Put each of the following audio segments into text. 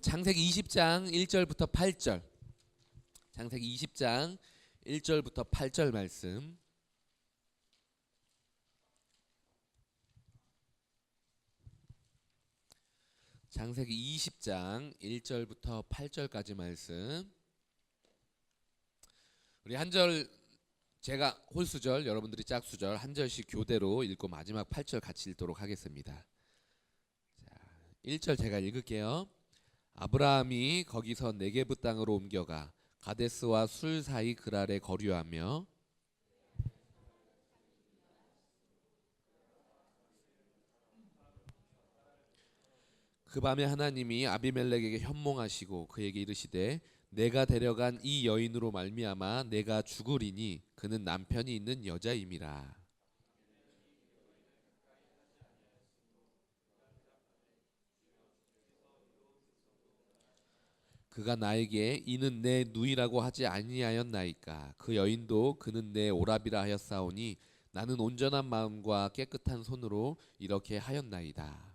창세기 20장 1절부터 8절. 창세기 20장 1절부터 8절 말씀. 창세기 20장 1절부터 8절까지 말씀. 우리 한 절, 제가 홀수절, 여러분들이 짝수절, 한 절씩 교대로 읽고 마지막 8절 같이 읽도록 하겠습니다. 자, 1절 제가 읽을게요. 아브라함이 거기서 네게브 땅으로 옮겨가 가데스와 술 사이 그랄에 거류하며 그 밤에 하나님이 아비멜렉에게 현몽하시고 그에게 이르시되 내가 데려간 이 여인으로 말미암아 내가 죽으리니 그는 남편이 있는 여자임이라. 그가 나에게 이는 내 누이라고 하지 아니하였나이까. 그 여인도 그는 내 오라비라 하였사오니 나는 온전한 마음과 깨끗한 손으로 이렇게 하였나이다.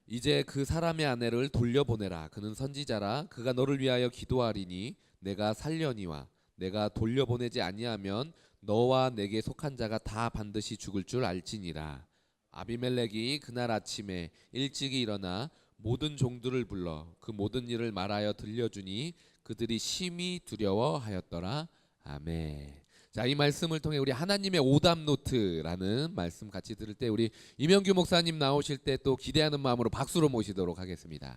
이제 그 사람의 아내를 돌려보내라. 그는 선지자라. 그가 너를 위하여 기도하리니 내가 살려니와 내가 돌려보내지 아니하면 너와 내게 속한 자가 다 반드시 죽을 줄 알지니라. 아비멜렉이 그날 아침에 일찍이 일어나 모든 종들을 불러 그 모든 일을 말하여 들려주니 그들이 심히 두려워하였더라. 아멘. 자, 이 말씀을 통해 우리 하나님의 오답 노트라는 말씀 같이 들을 때 우리 이명규 목사님 나오실 때 또 기대하는 마음으로 박수로 모시도록 하겠습니다.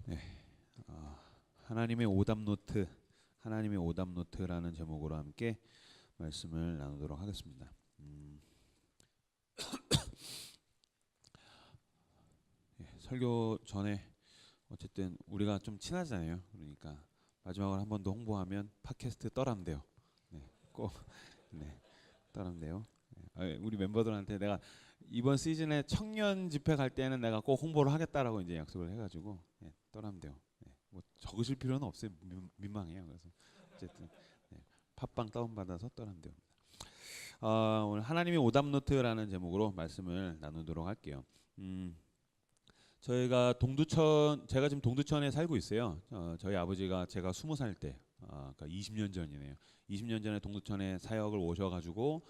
네, 하나님의 오답 노트, 하나님의 오답 노트라는 제목으로 함께 말씀을 나누도록 하겠습니다. 설교 전에 어쨌든 우리가 좀 친하잖아요. 그러니까 마지막으로 한 번 더 홍보하면 팟캐스트 떠라면 돼요. 네, 꼭 네, 떠라면 돼요. 우리 멤버들한테 내가 이번 시즌에 청년 집회 갈 때는 내가 꼭 홍보를 하겠다라고 이제 약속을 해가지고 떠라면 돼요. 뭐 적으실 필요는 없어요. 민망해요. 그래서 어쨌든 팟빵 다운받아서 떠라면 돼요. 오늘 하나님의 오답 노트라는 제목으로 말씀을 나누도록 할게요. 저희가 제가 지금 동두천에 살고 있어요. 저희 아버지가 제가 20살 때, 그러니까 20년 전이네요. 20년 전에 동두천에 사역을 오셔가지고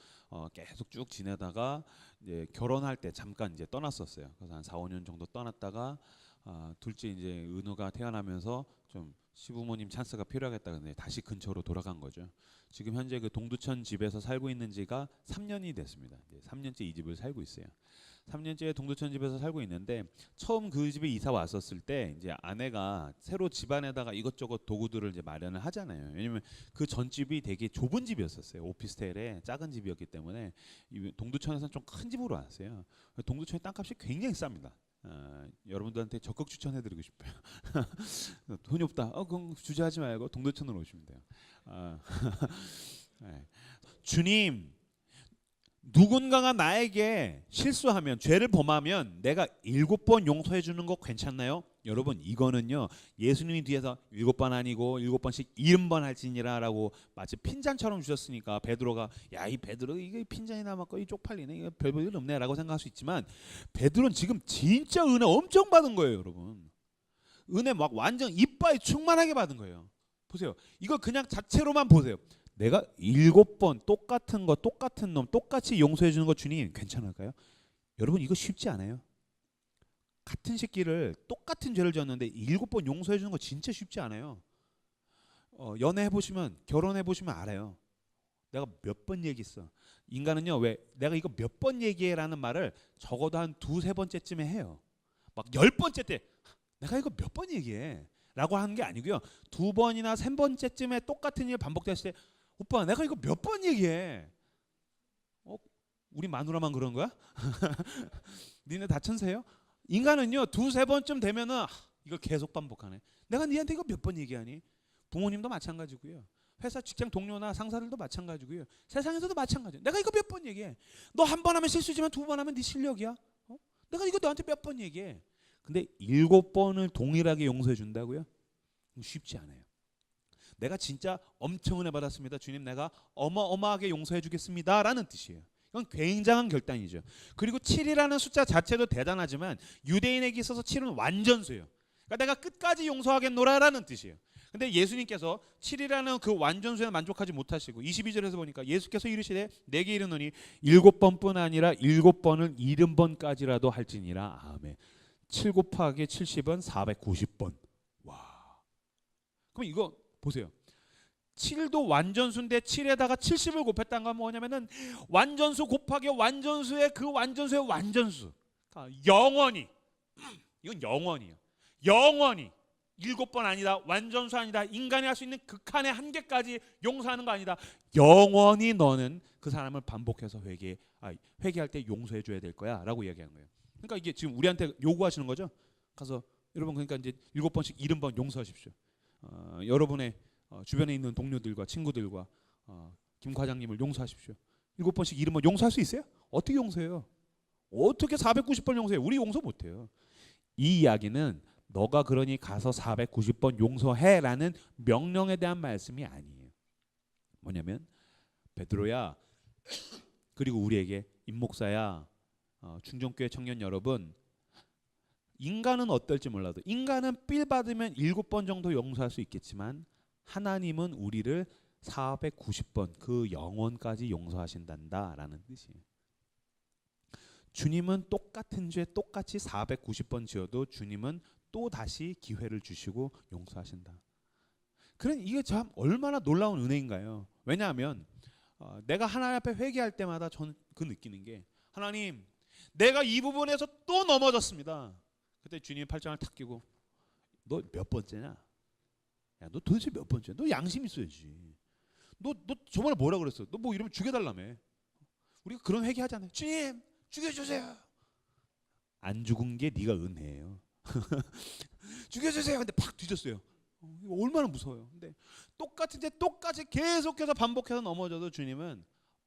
계속 쭉 지내다가 이제 결혼할 때 잠깐 이제 떠났었어요. 그래서 한 4, 5년 정도 떠났다가 둘째 이제 은우가 태어나면서 좀 시부모님 찬스가 필요하겠다 근데 다시 근처로 돌아간 거죠. 지금 현재 그 동두천 집에서 살고 있는 지가 3년이 됐습니다. 이제 3년째 이 집을 살고 있어요. 3년째 동두천 집에서 살고 있는데 처음 그 집에 이사 왔었을 때 이제 아내가 새로 집안에다가 이것저것 도구들을 이제 마련을 하잖아요. 왜냐면 그 전 집이 되게 좁은 집이었었어요. 오피스텔에 작은 집이었기 때문에 동두천에서는 좀 큰 집으로 왔어요. 동두천의 땅값이 굉장히 쌉니다. 여러분들한테 적극 추천해드리고 싶어요. 돈이 없다. 그럼 주저하지 말고 동두천으로 오시면 돼요. 네. 주님, 누군가가 나에게 실수하면 죄를 범하면 내가 7번 용서해 주는 거 괜찮나요? 여러분 이거는요 예수님이 뒤에서 7번 아니고 7번씩 70번 할지니라라고 마치 핀잔처럼 주셨으니까 베드로가 야 이 베드로 이게 핀잔이 남았고 이 쪽팔리네 이거 별볼일 없네라고 생각할 수 있지만 베드로는 지금 진짜 은혜 엄청 받은 거예요. 여러분 은혜 막 완전 이빠이 충만하게 받은 거예요. 보세요 이거 그냥 자체로만 보세요. 내가 7번 똑같은 거 똑같은 놈 똑같이 용서해 주는 거 주님 괜찮을까요? 여러분 이거 쉽지 않아요. 같은 새끼를 똑같은 죄를 지었는데 7번 용서해 주는 거 진짜 쉽지 않아요. 연애해 보시면 결혼해 보시면 알아요. 내가 몇 번 얘기했어. 인간은요 왜 내가 이거 몇 번 얘기해라는 말을 적어도 한 2, 3번째쯤에 해요. 막 10번째 때 내가 이거 몇 번 얘기해 라고 하는 게 아니고요. 2번이나 3번째쯤에 똑같은 일 반복됐을 때 오빠 내가 이거 몇 번 얘기해. 우리 마누라만 그런 거야? 니네 다 천사예요? 인간은요 2, 3번쯤 되면은 이거 계속 반복하네. 내가 니한테 이거 몇 번 얘기하니? 부모님도 마찬가지고요. 회사 직장 동료나 상사들도 마찬가지고요. 세상에서도 마찬가지야. 내가 이거 몇 번 얘기해. 너 한 번 하면 실수지만 두 번 하면 네 실력이야. 내가 이거 너한테 몇 번 얘기해. 근데 7번을 동일하게 용서해 준다고요? 쉽지 않아요. 내가 진짜 엄청 은혜 받았습니다. 주님, 내가 어마어마하게 용서해 주겠습니다 라는 뜻이에요. 이건 굉장한 결단이죠. 그리고 7이라는 숫자 자체도 대단하지만 유대인에게 있어서 7은 완전수예요. 그러니까 내가 끝까지 용서하겠노라라는 뜻이에요. 근데 예수님께서 7이라는 그 완전수에 만족하지 못하시고 22절에서 보니까 예수께서 이르시되 내게 이르노니 7번뿐 아니라 7번을 70번까지라도 할지니라. 아멘. 7 곱하기 70은 490번. 와. 그럼 이거 보세요. 7도 완전수인데 7에다가 70을 곱했다는 건 뭐냐면은 완전수 곱하기 완전수의 그 완전수의 완전수. 그러니까 영원히. 이건 영원이에요. 영원히 7번 아니다. 완전수 아니다. 인간이 할 수 있는 극한의 한계까지 용서하는 거 아니다. 영원히 너는 그 사람을 반복해서 회개할 때 용서해 줘야 될 거야라고 이야기하는 거예요. 그러니까 이게 지금 우리한테 요구하시는 거죠. 가서 여러분 그러니까 이제 7번씩 70번 용서하십시오. 여러분의 주변에 있는 동료들과 친구들과 김 과장님을 용서하십시오. 7번씩 70번 용서할 수 있어요? 어떻게 용서해요? 어떻게 490번 용서해요? 우리 용서 못해요. 이 이야기는 너가 그러니 가서 490번 용서해라는 명령에 대한 말씀이 아니에요. 뭐냐면 베드로야 그리고 우리에게 임목사야 충정교회 청년 여러분, 인간은 어떨지 몰라도 인간은 삘 받으면 7번 정도 용서할 수 있겠지만 하나님은 우리를 490번 그 영원까지 용서하신단다라는 뜻이에요. 주님은 똑같은 죄 똑같이 490번 지어도 주님은 또 다시 기회를 주시고 용서하신다. 그런 이게 참 얼마나 놀라운 은혜인가요? 왜냐하면 내가 하나님 앞에 회개할 때마다 저는 그 느끼는 게 하나님 내가 이 부분에서 또 넘어졌습니다. 그때 주님이 팔짱을 탁 끼고 너 몇 번째냐? 야, 너 도대체 몇 번째야? 너 양심 있어야지. 너 저번에 뭐라 그랬어? 너 뭐 이러면 죽여달라며. 우리가 그런 회개하잖아요. 주님 죽여주세요. 안 죽은 게 네가 은혜예요. 죽여주세요. 근데 팍 뒤졌어요. 이거 얼마나 무서워요. 근데 똑같이 계속해서 반복해서 넘어져도 주님은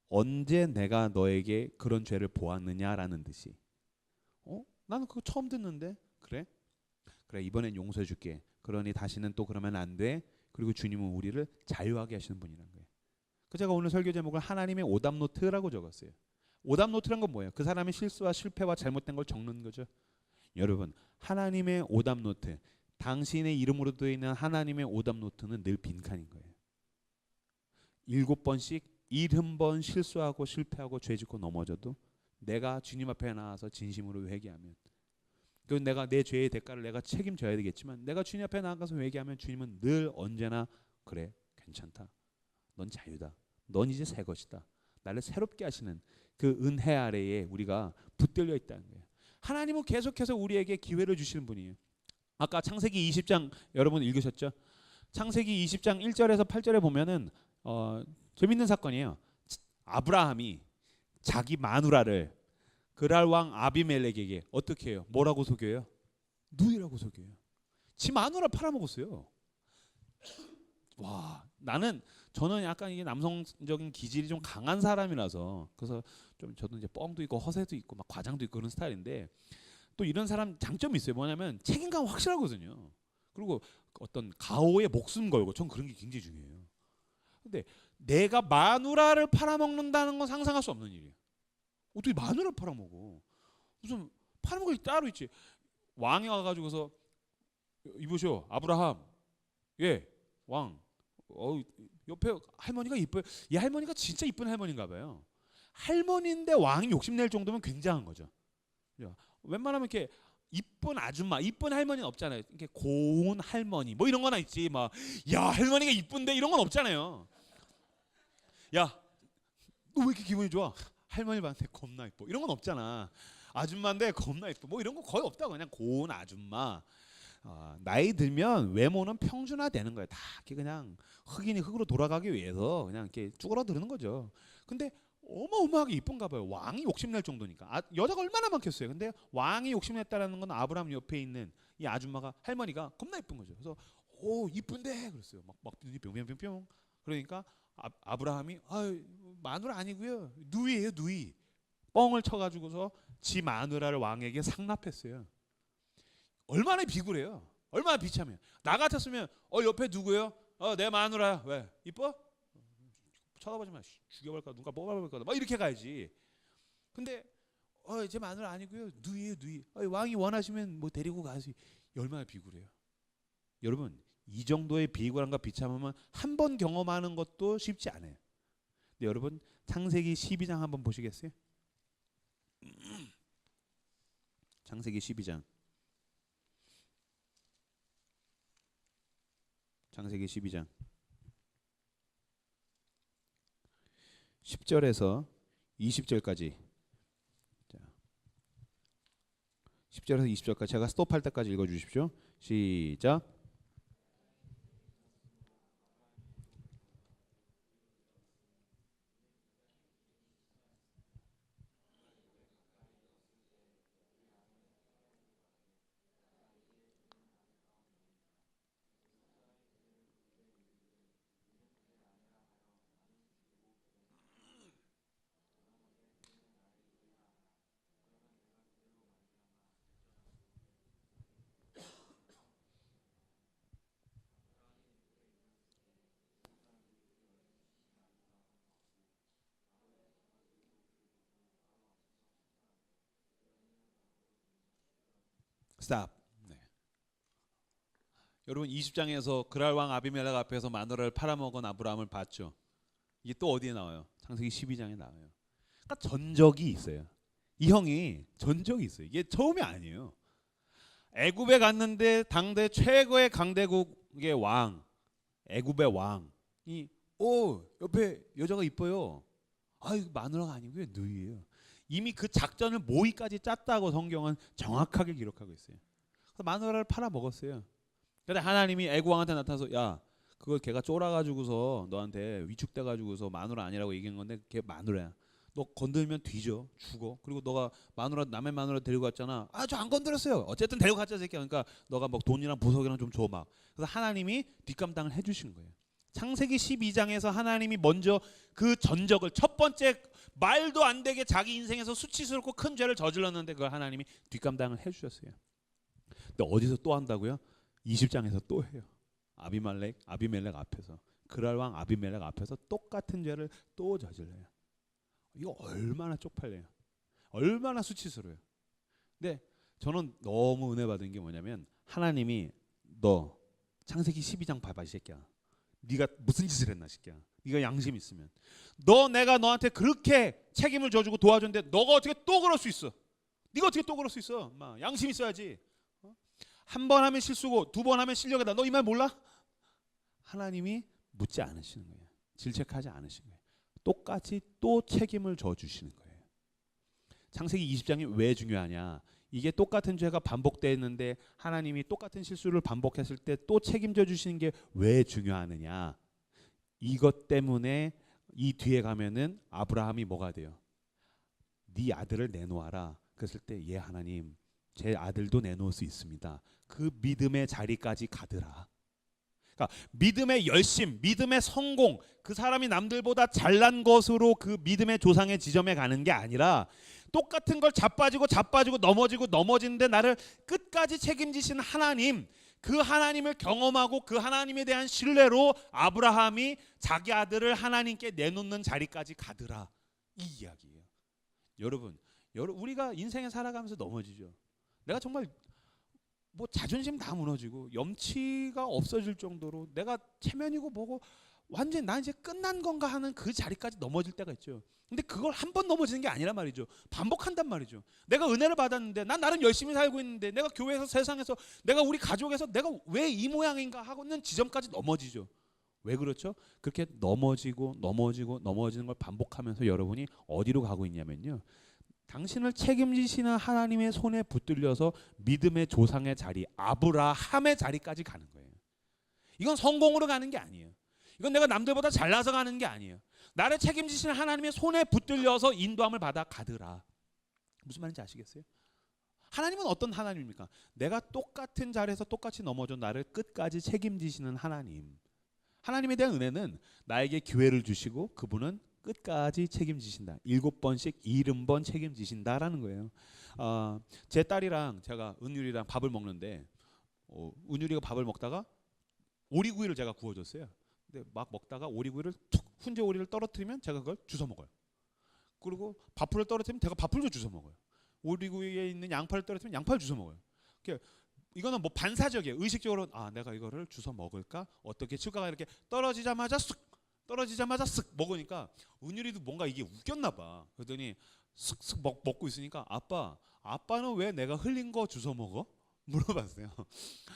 언제 내가 너에게 그런 죄를 보았느냐라는 듯이 나는 그거 처음 듣는데 그래 이번엔 용서해 줄게. 그러니 다시는 또 그러면 안 돼. 그리고 주님은 우리를 자유하게 하시는 분이라는 거예요. 그 제가 오늘 설교 제목을 하나님의 오답 노트라고 적었어요. 오답 노트란 건 뭐예요? 그 사람의 실수와 실패와 잘못된 걸 적는 거죠. 여러분 하나님의 오답 노트, 당신의 이름으로 되어 있는 하나님의 오답 노트는 늘 빈칸인 거예요. 7번씩 70번 실수하고 실패하고 죄짓고 넘어져도 내가 주님 앞에 나와서 진심으로 회개하면 그 내가 내 죄의 대가를 내가 책임져야 되겠지만 내가 주님 앞에 나가서 회개하면 주님은 늘 언제나 그래 괜찮다. 넌 자유다. 넌 이제 새 것이다. 나를 새롭게 하시는 그 은혜 아래에 우리가 붙들려 있다는 거예요. 하나님은 계속해서 우리에게 기회를 주시는 분이에요. 아까 창세기 20장 여러분 읽으셨죠? 창세기 20장 1절에서 8절에 보면은 재밌는 사건이에요. 아브라함이 자기 마누라를 그랄 왕 아비멜렉에게 어떻게 해요? 뭐라고 속여요? 누이라고 속여요. 지 마누라 팔아먹었어요. 와, 저는 약간 이게 남성적인 기질이 좀 강한 사람이라서 그래서 좀 저도 이제 뻥도 있고 허세도 있고 막 과장도 있고 그런 스타일인데 또 이런 사람 장점이 있어요. 뭐냐면 책임감 확실하거든요. 그리고 어떤 가오에 목숨 걸고 전 그런 게 굉장히 중요해요. 근데 내가 마누라를 팔아먹는다는 건 상상할 수 없는 일이에요. 어떻게 마누라를 팔아먹어? 무슨 팔아먹을 게 따로 있지. 왕이 와가지고서 이보시오 아브라함 왕 옆에 할머니가 이뻐요. 이 할머니가 진짜 이쁜 할머니인가 봐요. 할머니인데 왕이 욕심낼 정도면 굉장한 거죠. 웬만하면 이렇게 이쁜 아줌마, 이쁜 할머니는 없잖아요. 이렇게 고운 할머니 뭐 이런 거나 있지. 막 야 할머니가 이쁜데 이런 건 없잖아요. 야 너 왜 이렇게 기분이 좋아? 할머니 봤는데 겁나 이뻐 이런 건 없잖아. 아줌마인데 겁나 이뻐 뭐 이런 거 거의 없다고. 그냥 고운 아줌마. 나이 들면 외모는 평준화되는 거예요. 다 이렇게 그냥 흑인이 흑으로 돌아가기 위해서 그냥 이렇게 쭈그러드는 거죠. 근데 어마어마하게 이쁜가 봐요. 왕이 욕심낼 정도니까. 여자가 얼마나 많겠어요. 근데 왕이 욕심냈다라는 건 아브라함 옆에 있는 이 아줌마가 할머니가 겁나 이쁜 거죠. 그래서 오 이쁜데 그랬어요. 막 눈이 뿅뿅뿅뿅 그러니까 아브라함이 마누라 아니고요, 누이예요, 누이. 뻥을 쳐가지고서 지 마누라를 왕에게 상납했어요. 얼마나 비굴해요. 얼마나 비참해요. 나 같았으면 옆에 누구예요? 내 마누라야. 왜? 이뻐? 쳐다보지 마. 죽여볼까? 누가 뽑아볼까? 막 이렇게 가야지. 근데 제 마누라 아니고요, 누이예요, 누이. 왕이 원하시면 뭐 데리고 가시. 얼마나 비굴해요. 여러분, 이 정도의 비굴함과 비참함은 한 번 경험하는 것도 쉽지 않아요. 근데 여러분, 창세기 12장 한번 보시겠어요? 창세기 12장. 창세기 12장 10절에서 20절까지. 자, 10절에서 20절까지 제가 스톱할 때까지 읽어 주십시오. 시작. 스탑. 네. 여러분, 20장에서 그랄 왕 아비멜렉 앞에서 마누라를 팔아먹은 아브라함을 봤죠. 이게 또 어디에 나와요? 창세기 12장에 나와요. 그러니까 전적이 있어요. 이 형이 전적이 있어요. 이게 처음이 아니에요. 애굽에 갔는데 당대 최고의 강대국의 왕, 애굽의 왕이 옆에 여자가 이뻐요. 이거 마누라가 아니고요, 누이예요. 이미 그 작전을 모의까지 짰다고 성경은 정확하게 기록하고 있어요. 그래서 마누라를 팔아 먹었어요. 근데 하나님이 애굽 왕한테 나타나서 야, 그걸 걔가 쫄아가지고서 너한테 위축돼가지고서 마누라 아니라고 얘기한 건데 걔 마누라야. 너 건들면 뒤져, 죽어. 그리고 너가 마누라, 남의 마누라 데리고 갔잖아. 저 안 건드렸어요. 어쨌든 데리고 갔자 새끼야. 그러니까 너가 막 돈이랑 보석이랑 좀 줘 막. 그래서 하나님이 뒷감당을 해주신 거예요. 창세기 12장에서 하나님이 먼저 그 전적을, 첫 번째 말도 안 되게 자기 인생에서 수치스럽고 큰 죄를 저질렀는데 그걸 하나님이 뒷감당을 해주셨어요. 근데 어디서 또 한다고요? 20장에서 또 해요. 아비멜렉 앞에서, 그랄 왕 아비멜렉 앞에서 똑같은 죄를 또 저질러요. 이거 얼마나 쪽팔려요. 얼마나 수치스러워요. 근데 저는 너무 은혜 받은 게 뭐냐면, 하나님이 너 창세기 12장 봐봐 이 새끼야. 네가 무슨 짓을 했나 새끼야. 네가 양심 있으면 내가 너한테 그렇게 책임을 져주고 도와줬는데 너가 어떻게 또 그럴 수 있어? 네가 어떻게 또 그럴 수 있어? 양심 있어야지. 한 번 하면 실수고 두 번 하면 실력이다. 너 이 말 몰라? 하나님이 묻지 않으시는 거예요. 질책하지 않으시는 거예요. 똑같이 또 책임을 져주시는 거예요. 창세기 20장이 왜 중요하냐? 이게 똑같은 죄가 반복되는데 하나님이 똑같은 실수를 반복했을 때 또 책임져 주시는 게 왜 중요하느냐? 이것 때문에 이 뒤에 가면은 아브라함이 뭐가 돼요? 네 아들을 내놓아라. 그랬을 때 예 하나님, 제 아들도 내놓을 수 있습니다. 그 믿음의 자리까지 가더라. 그러니까 믿음의 열심, 믿음의 성공, 그 사람이 남들보다 잘난 것으로 그 믿음의 조상의 지점에 가는 게 아니라 똑같은 걸 자빠지고 넘어지는데 나를 끝까지 책임지시는 하나님, 그 하나님을 경험하고 그 하나님에 대한 신뢰로 아브라함이 자기 아들을 하나님께 내놓는 자리까지 가더라. 이 이야기예요. 여러분 우리가 인생에 살아가면서 넘어지죠. 내가 정말 뭐 자존심 다 무너지고 염치가 없어질 정도로 내가 체면이고 뭐고 완전히 나 이제 끝난 건가 하는 그 자리까지 넘어질 때가 있죠. 근데 그걸 한 번 넘어지는 게 아니란 말이죠. 반복한단 말이죠. 내가 은혜를 받았는데 난 나름 열심히 살고 있는데 내가 교회에서, 세상에서, 내가 우리 가족에서 내가 왜 이 모양인가 하고는 지점까지 넘어지죠. 왜 그렇죠? 그렇게 넘어지는 걸 반복하면서 여러분이 어디로 가고 있냐면요, 당신을 책임지시는 하나님의 손에 붙들려서 믿음의 조상의 자리, 아브라함의 자리까지 가는 거예요. 이건 성공으로 가는 게 아니에요. 이건 내가 남들보다 잘나서 가는 게 아니에요. 나를 책임지시는 하나님의 손에 붙들려서 인도함을 받아 가더라. 무슨 말인지 아시겠어요? 하나님은 어떤 하나님입니까? 내가 똑같은 자리에서 똑같이 넘어져 나를 끝까지 책임지시는 하나님. 하나님에 대한 은혜는 나에게 기회를 주시고 그분은 끝까지 책임지신다. 7번씩 70번 책임지신다라는 거예요. 제 딸이랑 제가 은율이랑 밥을 먹는데 은율이가 밥을 먹다가 오리구이를 제가 구워줬어요. 근데 막 먹다가 오리구이를 툭 훈제 오리를 떨어뜨리면 제가 그걸 주워 먹어요. 그리고 밥풀을 떨어뜨리면 제가 밥풀도 주워 먹어요. 오리구이에 있는 양파를 떨어뜨리면 양파를 주워 먹어요. 이거는 뭐 반사적이에요. 의식적으로 내가 이거를 주워 먹을까? 어떻게 칠까가 이렇게 떨어지자마자 쓱 먹으니까 은율이도 뭔가 이게 웃겼나 봐. 그러더니 쓱쓱 먹고 있으니까 아빠는 왜 내가 흘린 거 주워 먹어? 물어봤어요.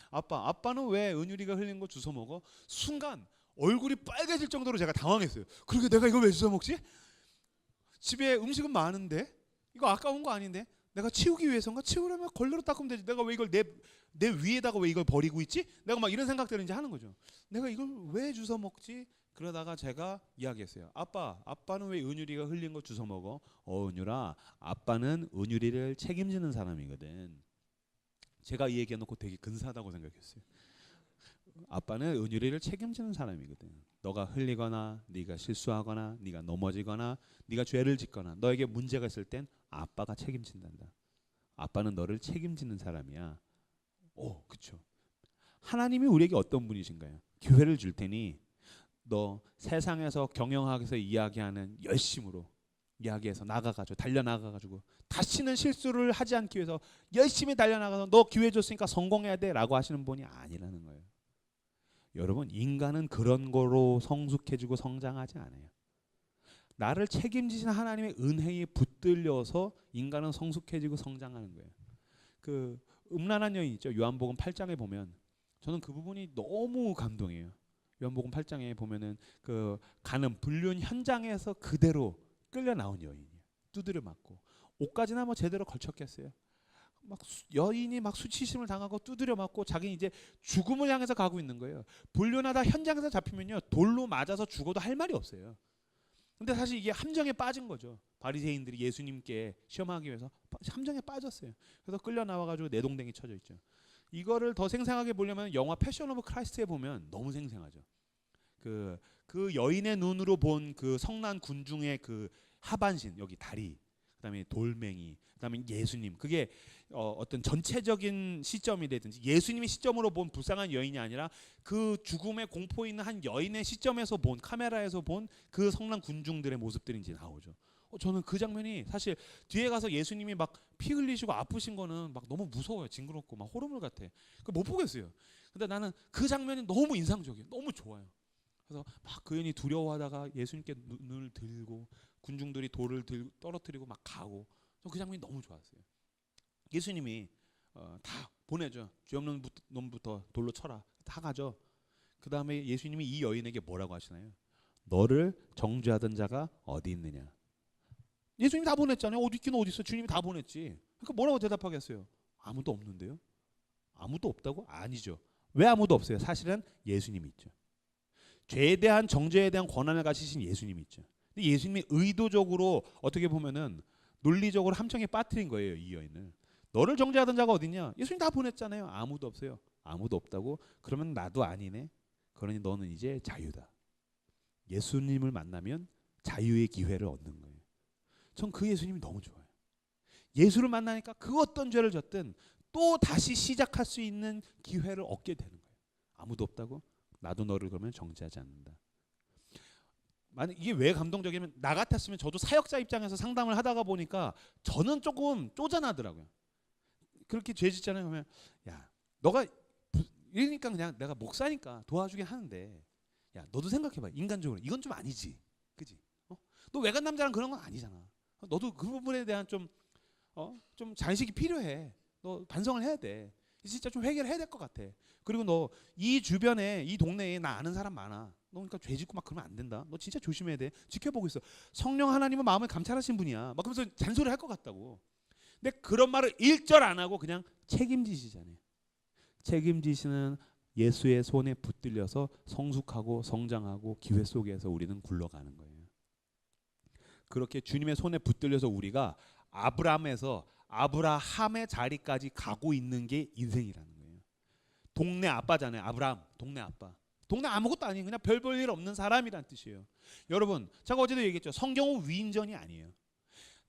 아빠는 왜 은율이가 흘린 거 주워 먹어? 순간 얼굴이 빨개질 정도로 제가 당황했어요. 그러게 내가 이걸 왜 주워 먹지? 집에 음식은 많은데 이거 아까운 거 아닌데 내가 치우기 위해서인가? 치우려면 걸레로 닦으면 되지. 내가 왜 이걸 내 위에다가 왜 이걸 버리고 있지? 내가 막 이런 생각들을 이제 하는 거죠. 내가 이걸 왜 주워 먹지? 그러다가 제가 이야기했어요. 아빠는 왜 은율이가 흘린 거 주워 먹어? 은율아, 아빠는 은율이를 책임지는 사람이거든. 제가 이 얘기해놓고 되게 근사하다고 생각했어요. 아빠는 은율이를 책임지는 사람이거든. 너가 흘리거나 네가 실수하거나 네가 넘어지거나 네가 죄를 짓거나 너에게 문제가 있을 땐 아빠가 책임진단다. 아빠는 너를 책임지는 사람이야. 그렇죠. 하나님이 우리에게 어떤 분이신가요? 기회를 줄 테니 너 세상에서 경영학에서 이야기하는 열심으로 이야기해서 나가가지고 달려나가가지고 다시는 실수를 하지 않기 위해서 열심히 달려나가서 너 기회 줬으니까 성공해야 돼라고 하시는 분이 아니라는 거예요. 여러분, 인간은 그런 거로 성숙해지고 성장하지 않아요. 나를 책임지신 하나님의 은혜에 붙들려서 인간은 성숙해지고 성장하는 거예요. 그 음란한 여인 있죠. 요한복음 8장에 보면 저는 그 부분이 너무 감동이에요. 요한복음 8장에 보면은 그 가는 불륜 현장에서 그대로 끌려 나온 여인이에요. 두드려 맞고 옷까지나 뭐 제대로 걸쳤겠어요. 막 여인이 막 수치심을 당하고 두드려 맞고 자기는 이제 죽음을 향해서 가고 있는 거예요. 불륜하다 현장에서 잡히면요 돌로 맞아서 죽어도 할 말이 없어요. 근데 사실 이게 함정에 빠진 거죠. 바리새인들이 예수님께 시험하기 위해서 함정에 빠졌어요. 그래서 끌려 나와가지고 내동댕이 쳐져 있죠. 이거를 더 생생하게 보려면 영화 패션 오브 크라이스트에 보면 너무 생생하죠. 그 여인의 눈으로 본 그 성난 군중의 그 하반신, 여기 다리, 그다음에 돌멩이, 그다음에 예수님, 그게 어떤 전체적인 시점이라든지 예수님의 시점으로 본 불쌍한 여인이 아니라 그 죽음의 공포에 있는 한 여인의 시점에서 본, 카메라에서 본 그 성난 군중들의 모습들이 이제 나오죠. 저는 그 장면이 사실 뒤에 가서 예수님이 막 피 흘리시고 아프신 거는 막 너무 무서워요. 징그럽고 막 호러물 같아. 못 보겠어요. 근데 나는 그 장면이 너무 인상적이에요. 너무 좋아요. 그래서 막 그 여인이 두려워하다가 예수님께 눈을 들고 군중들이 돌을 떨어뜨리고 막 가고, 그 장면이 너무 좋았어요. 예수님이 다 보내죠. 죄 없는 놈부터 돌로 쳐라. 다 가죠. 그 다음에 예수님이 이 여인에게 뭐라고 하시나요? 너를 정죄하던 자가 어디 있느냐? 예수님이 다 보냈잖아요. 어디 있긴 어디 있어. 주님이 다 보냈지. 그러니까 뭐라고 대답하겠어요? 아무도 없는데요. 아무도 없다고? 아니죠. 왜 아무도 없어요? 사실은 예수님이 있죠. 죄에 대한 정죄에 대한 권한을 가지신 예수님이 있죠. 근데 예수님이 의도적으로 어떻게 보면은 논리적으로 함정에 빠뜨린 거예요. 이 여인을. 너를 정죄하던 자가 어딨냐? 예수님 다 보냈잖아요. 아무도 없어요. 아무도 없다고? 그러면 나도 아니네. 그러니 너는 이제 자유다. 예수님을 만나면 자유의 기회를 얻는 거예요. 전 그 예수님이 너무 좋아요. 예수를 만나니까 그 어떤 죄를 졌든 또 다시 시작할 수 있는 기회를 얻게 되는 거예요. 아무도 없다고? 나도 너를 그러면 정죄하지 않는다. 만약 이게 왜 감동적이냐면 나 같았으면 저도 사역자 입장에서 상담을 하다가 보니까 저는 조금 쪼잔하더라고요. 그렇게 죄 짓잖아요. 그러면 야 너가 이러니까 그냥 내가 목사니까 도와주긴 하는데 야 너도 생각해봐. 인간적으로 이건 좀 아니지. 그지? 너 외간 남자랑 그런 건 아니잖아. 너도 그 부분에 대한 좀 자식이 필요해. 너 반성을 해야 돼. 진짜 좀 해결해야 될 것 같아. 그리고 너 이 주변에 이 동네에 나 아는 사람 많아. 너 그러니까 죄 짓고 막 그러면 안 된다. 너 진짜 조심해야 돼. 지켜보고 있어. 성령 하나님은 마음을 감찰하신 분이야. 막 그러면서 잔소리 할 것 같다고. 근데 그런 말을 일절 안 하고 그냥 책임지시잖아요. 책임지시는 예수의 손에 붙들려서 성숙하고 성장하고 기회 속에서 우리는 굴러가는 거예요. 그렇게 주님의 손에 붙들려서 우리가 아브라함의 자리까지 가고 있는 게 인생이라는 거예요. 동네 아빠잖아요. 아브라함, 동네 아빠. 동네 아무것도 아닌 그냥 별 볼 일 없는 사람이란 뜻이에요. 여러분, 제가 어제도 얘기했죠. 성경은 위인전이 아니에요.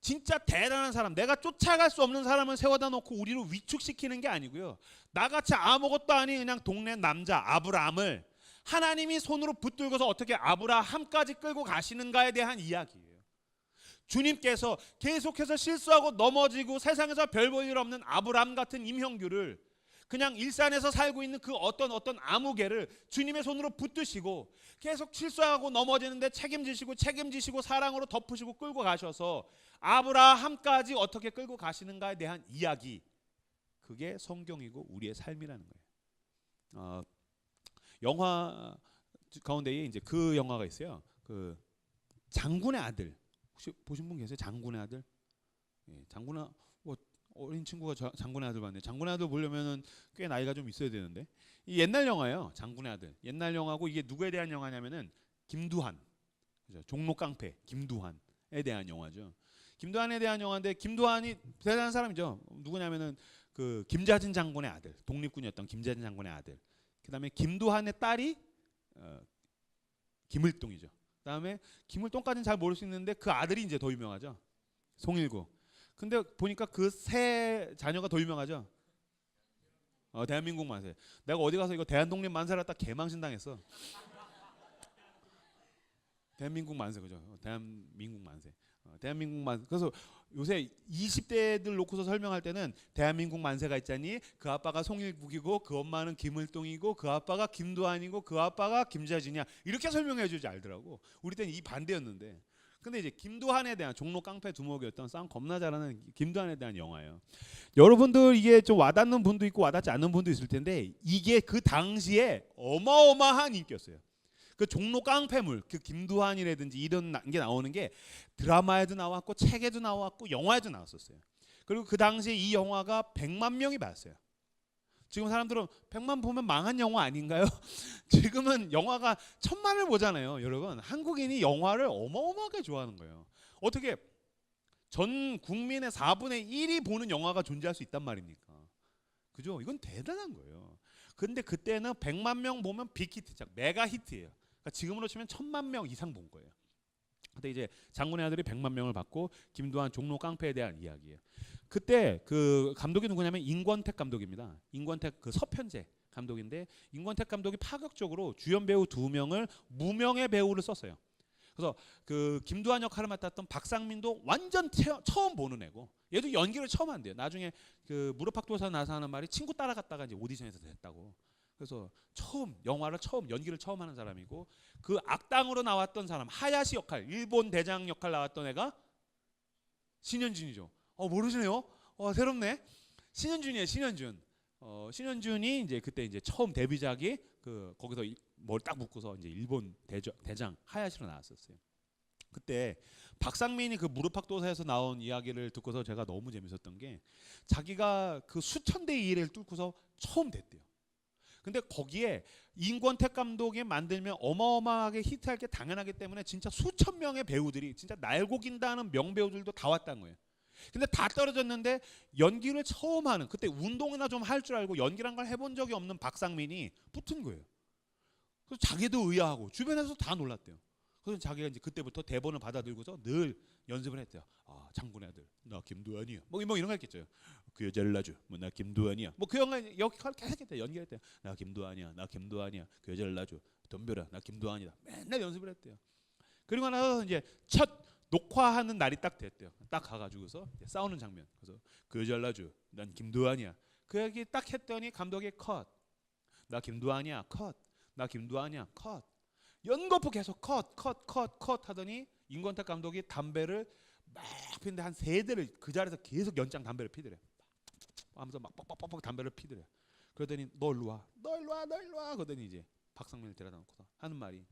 진짜 대단한 사람, 내가 쫓아갈 수 없는 사람을 세워다 놓고 우리를 위축시키는 게 아니고요. 나같이 아무것도 아닌 그냥 동네 남자 아브라함을 하나님이 손으로 붙들고서 어떻게 아브라함까지 끌고 가시는가에 대한 이야기예요. 주님께서 계속해서 실수하고 넘어지고 세상에서 별 볼 일 없는 아브라함 같은 임형규를 그냥 일산에서 살고 있는 그 어떤 아무개를 주님의 손으로 붙드시고 계속 실수하고 넘어지는데 책임지시고 사랑으로 덮으시고 끌고 가셔서 아브라함까지 어떻게 끌고 가시는가에 대한 이야기, 그게 성경이고 우리의 삶이라는 거예요. 영화 가운데에 이제 그 영화가 있어요. 그 장군의 아들, 혹시 보신 분 계세요? 장군의 아들? 예, 장군의 어린 친구가 장군의 아들 봤네. 장군의 아들 보려면은 꽤 나이가 좀 있어야 되는데, 이 옛날 영화예요. 장군의 아들. 옛날 영화고 이게 누구에 대한 영화냐면은 김두한, 그죠? 종로 깡패 김두한에 대한 영화죠. 김두한에 대한 영화인데 김두한이 대단한 사람이죠. 누구냐면은 그 김자진 장군의 아들, 독립군이었던 김자진 장군의 아들. 그다음에 김두한의 딸이 김을동이죠. 그다음에 김을동까지는 잘 모를 수 있는데 그 아들이 이제 더 유명하죠. 송일구. 근데 보니까 그 세 자녀가 더 유명하죠. 대한민국 만세. 내가 어디 가서 이거 대한독립 만세라 딱 개망신당했어. 대한민국 만세, 그죠? 대한민국 만세. 대한민국 만세. 그래서 요새 20대들 놓고서 설명할 때는 대한민국 만세가 있잖니. 그 아빠가 송일국이고 그 엄마는 김을동이고 그 아빠가 김두한이고 그 아빠가 김자진이야. 이렇게 설명해 주지 알더라고. 우리 때는 이 반대였는데. 근데 이제 김두한에 대한 종로 깡패 두목이었던 싸움 겁나 잘하는 김두한에 대한 영화예요. 여러분들 이게 좀 와닿는 분도 있고 와닿지 않는 분도 있을 텐데 이게 그 당시에 어마어마한 인기였어요. 그 종로 깡패물, 그 김두한이라든지 이런 게 나오는 게 드라마에도 나왔고 책에도 나왔고 영화에도 나왔었어요. 그리고 그 당시에 이 영화가 100만 명이 봤어요. 지금 사람들은 100만 보면 망한 영화 아닌가요? 지금은 영화가 1000만을 보잖아요. 여러분, 한국인이 영화를 어마어마하게 좋아하는 거예요. 어떻게 전 국민의 4분의 1이 보는 영화가 존재할 수 있단 말입니까? 그죠? 이건 대단한 거예요. 근데 그때는 100만 명 보면 빅히트, 메가 히트예요. 그러니까 지금으로 치면 1000만 명 이상 본 거예요. 근데 이제 장군의 아들이 100만 명을 받고 김두한 종로 깡패에 대한 이야기예요. 그때 그 감독이 누구냐면 임권택 감독입니다. 임권택 그 서편제 감독인데 임권택 감독이 파격적으로 주연 배우 2명을 무명의 배우를 썼어요. 그래서 그 김두한 역할을 맡았던 박상민도 완전 처음 보는 애고 얘도 연기를 처음 한대요. 나중에 그 무릎팍도사 나서 하는 말이 친구 따라갔다가 이제 오디션에서 됐다고. 그래서 연기를 처음 하는 사람이고 그 악당으로 나왔던 사람 하야시 역할, 일본 대장 역할 나왔던 애가 신현준이죠. 모르시네요? 새롭네. 신현준이에요. 신현준이 이제 그때 이제 처음 데뷔작이 그 거기서 뭘 딱 묶고서 이제 일본 대장 하야시로 나왔었어요. 그때 박상민이 그 무릎팍도사에서 나온 이야기를 듣고서 제가 너무 재밌었던 게 자기가 그 수천 대의 일을 뚫고서 처음 됐대요. 근데 거기에 임권택 감독이 만들면 어마어마하게 히트할 게 당연하기 때문에 진짜 수천 명의 배우들이 진짜 날고긴다는 명배우들도 다 왔다는 거예요. 근데 다 떨어졌는데 연기를 처음 하는, 그때 운동이나 좀 할 줄 알고 연기란 걸 해본 적이 없는 박상민이 붙은 거예요. 그래서 자기도 의아하고 주변에서 다 놀랐대요. 그래서 자기가 이제 그때부터 대본을 받아들고서 늘 연습을 했대요. 장군의 아들, 나 김두한이야. 뭐 이런 거 했겠죠. 그 여자를 놔줘. 나 김두한이야. 그 영화 역할 계속 했대요. 연기했대요. 나 김두한이야. 그 여자를 놔줘. 덤벼라. 나 김두한이다. 맨날 연습을 했대요. 그리고 나서 이제 첫 녹화하는 날이 딱 됐대요. 딱 가가지고서 싸우는 장면. 그래서 그 여자를 놔줘. 난 김두한이야. 그 얘기 딱 했더니 감독이 컷. 나 김두한이야. 컷. 나 김두한이야. 컷. 연거푸 계속 컷 하더니 임권택 감독이 담배를 막 피는데 한 3대를 그 자리에서 계속 연장 담배를 피더래. 하면서 막 뻑뻑뻑 담배를 피더래. 그러더니 너 일로 와. 그러더니 이제 박상민을 데려다 놓고서 하는 말이,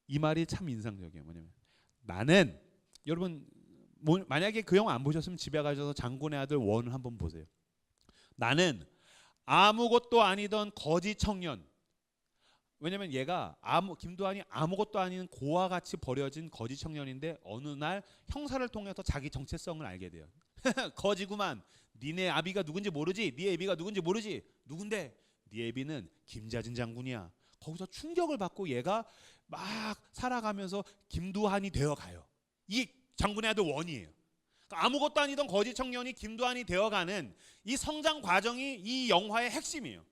이 말이 참 인상적이에요. 뭐냐면 나는, 여러분 만약에 그 영화 안 보셨으면 집에 가셔서 장군의 아들 1을 한번 보세요. 나는 아무것도 아니던 거지 청년. 왜냐면 얘가 김두한이 아무것도 아닌 고와 같이 버려진 거지 청년인데 어느 날 형사를 통해서 자기 정체성을 알게 돼요. 거지구만. 니네 아비가 누군지 모르지? 네 애비가 누군지 모르지? 누군데? 네 애비는 김자진 장군이야. 거기서 충격을 받고 얘가 막 살아가면서 김두한이 되어가요. 이게 장군의 아들 원이에요. 그러니까 아무것도 아니던 거지 청년이 김두한이 되어가는 이 성장 과정이 이 영화의 핵심이에요.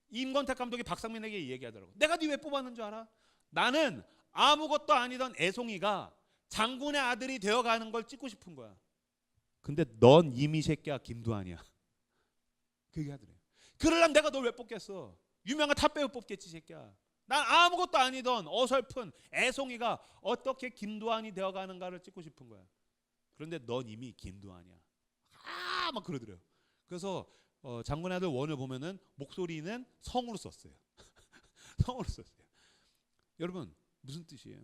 임권택 감독이 박상민에게 이 얘기하더라고. 내가 네 왜 뽑았는 줄 알아? 나는 아무것도 아니던 애송이가 장군의 아들이 되어가는 걸 찍고 싶은 거야. 근데 넌 이미 새끼야 김두한이야. 그 얘기 하더래요. 그러려면 내가 널 왜 뽑겠어? 유명한 탑배우 뽑겠지 새끼야. 난 아무것도 아니던 어설픈 애송이가 어떻게 김두한이 되어가는가를 찍고 싶은 거야. 그런데 넌 이미 김두한이야. 막 그러더래요. 그래서 장군의 아들 원을 보면은 목소리는 성으로 썼어요. 성으로 썼어요. 여러분 무슨 뜻이에요?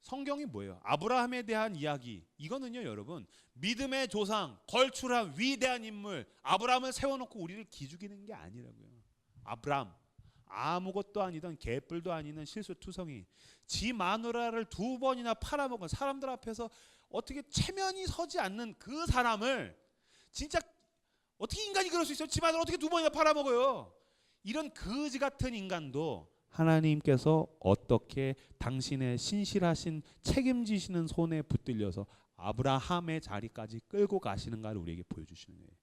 성경이 뭐예요? 아브라함에 대한 이야기. 이거는요 여러분 믿음의 조상, 걸출한 위대한 인물 아브라함을 세워놓고 우리를 기죽이는 게 아니라고요. 아브라함 아무것도 아니던 개뿔도 아니는 실수투성이 지 마누라를 2번이나 팔아먹은 사람들 앞에서 어떻게 체면이 서지 않는 그 사람을 진짜 어떻게 인간이 그럴 수 있어요? 지 마누라 어떻게 2번이나 팔아먹어요? 이런 거지 같은 인간도 하나님께서 어떻게 당신의 신실하신 책임지시는 손에 붙들려서 아브라함의 자리까지 끌고 가시는가를 우리에게 보여주시는 거예요.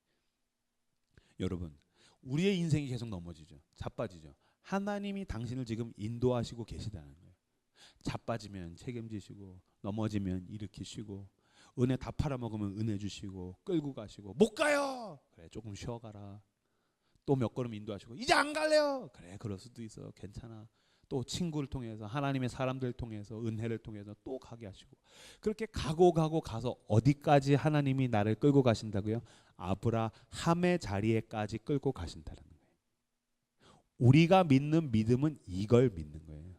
여러분 우리의 인생이 계속 넘어지죠. 자빠지죠. 하나님이 당신을 지금 인도하시고 계시다는 거예요. 자빠지면 책임지시고 넘어지면 일으키시고 은혜 다 팔아먹으면 은혜 주시고 끌고 가시고 못 가요. 그래 조금 쉬어가라. 또 몇 걸음 인도하시고 이제 안 갈래요. 그래 그럴 수도 있어. 괜찮아. 또 친구를 통해서 하나님의 사람들을 통해서 은혜를 통해서 또 가게 하시고 그렇게 가고 가서 어디까지 하나님이 나를 끌고 가신다고요? 아브라함의 자리에까지 끌고 가신다는 거예요. 우리가 믿는 믿음은 이걸 믿는 거예요.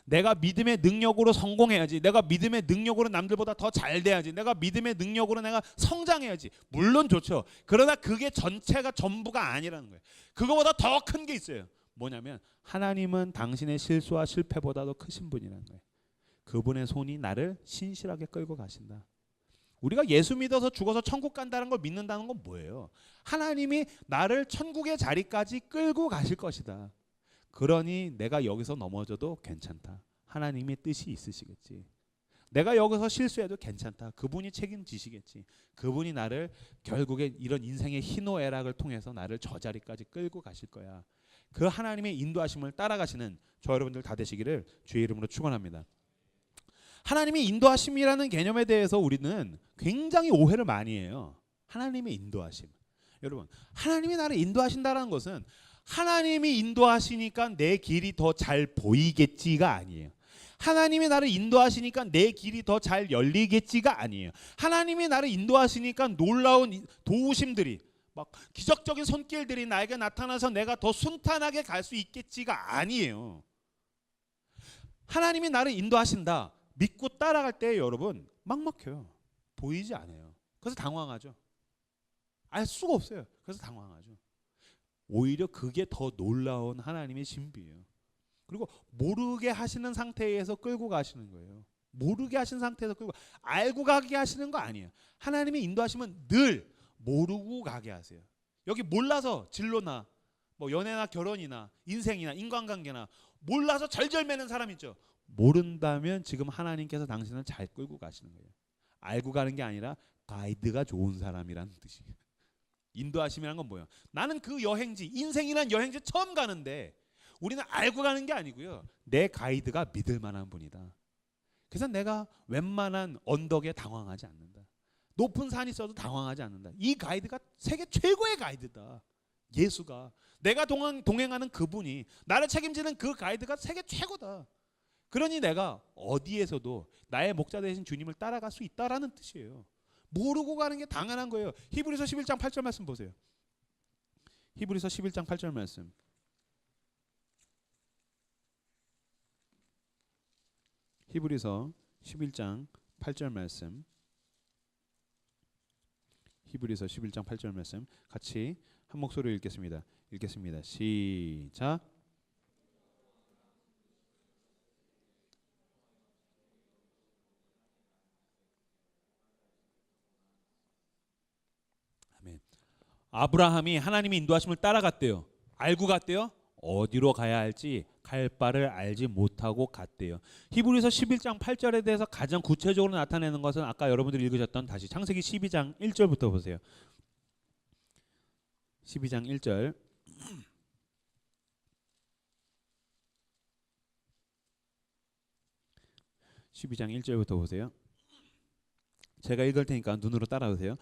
내가 믿음의 능력으로 성공해야지. 내가 믿음의 능력으로 남들보다 더 잘 돼야지. 내가 믿음의 능력으로 내가 성장해야지. 물론 좋죠. 그러나 그게 전체가 전부가 아니라는 거예요. 그거보다 더 큰 게 있어요. 뭐냐면 하나님은 당신의 실수와 실패보다도 크신 분이라는 거예요. 그분의 손이 나를 신실하게 끌고 가신다. 우리가 예수 믿어서 죽어서 천국 간다는 걸 믿는다는 건 뭐예요? 하나님이 나를 천국의 자리까지 끌고 가실 것이다. 그러니 내가 여기서 넘어져도 괜찮다. 하나님의 뜻이 있으시겠지. 내가 여기서 실수해도 괜찮다. 그분이 책임지시겠지. 그분이 나를 결국에 이런 인생의 희노애락을 통해서 나를 저 자리까지 끌고 가실 거야. 그 하나님의 인도하심을 따라가시는 저 여러분들 다 되시기를 주의 이름으로 축원합니다. 하나님의 인도하심이라는 개념에 대해서 우리는 굉장히 오해를 많이 해요. 하나님의 인도하심. 여러분, 하나님이 나를 인도하신다는 것은 하나님이 인도하시니까 내 길이 더 잘 보이겠지가 아니에요. 하나님이 나를 인도하시니까 내 길이 더 잘 열리겠지가 아니에요. 하나님이 나를 인도하시니까 놀라운 도우심들이 막 기적적인 손길들이 나에게 나타나서 내가 더 순탄하게 갈 수 있겠지가 아니에요. 하나님이 나를 인도하신다. 믿고 따라갈 때 여러분 막막해요. 보이지 않아요. 그래서 당황하죠. 알 수가 없어요. 그래서 당황하죠. 오히려 그게 더 놀라운 하나님의 신비예요. 그리고 모르게 하시는 상태에서 끌고 가시는 거예요. 모르게 하신 상태에서 끌고 알고 가게 하시는 거 아니에요. 하나님의 인도하시면 늘 모르고 가게 하세요. 여기 몰라서 진로나 뭐 연애나 결혼이나 인생이나 인간관계나 몰라서 절절매는 사람 있죠. 모른다면 지금 하나님께서 당신을 잘 끌고 가시는 거예요. 알고 가는 게 아니라 가이드가 좋은 사람이라는 뜻이에요. 인도하심이란 건 뭐예요? 나는 그 여행지, 인생이란 여행지 처음 가는데 우리는 알고 가는 게 아니고요. 내 가이드가 믿을 만한 분이다. 그래서 내가 웬만한 언덕에 당황하지 않는다. 높은 산이 있어도 당황하지 않는다. 이 가이드가 세계 최고의 가이드다. 예수가. 내가 동행하는 그분이 나를 책임지는 그 가이드가 세계 최고다. 그러니 내가 어디에서도 나의 목자 되신 주님을 따라갈 수 있다라는 뜻이에요. 모르고 가는 게 당연한 거예요. 히브리서 11장 8절 말씀 보세요. 히브리서 11장 8절 말씀. 히브리서 11장 8절 말씀. 히브리서 11장 8절 말씀 같이 한 목소리로 읽겠습니다. 읽겠습니다. 시작. 아멘. 아브라함이 하나님의 인도하심을 따라갔대요. 알고 갔대요? 어디로 가야 할지 갈 바를 알지 못하고 갔대요. 히브리서 11장 8절에 대해서 가장 구체적으로 나타내는 것은 아까 여러분들이 읽으셨던 다시 창세기 12장 1절부터 보세요. 12장 1절. (12장 1절부터) 보세요. 제가 읽을 테니까 눈으로 따라오세요.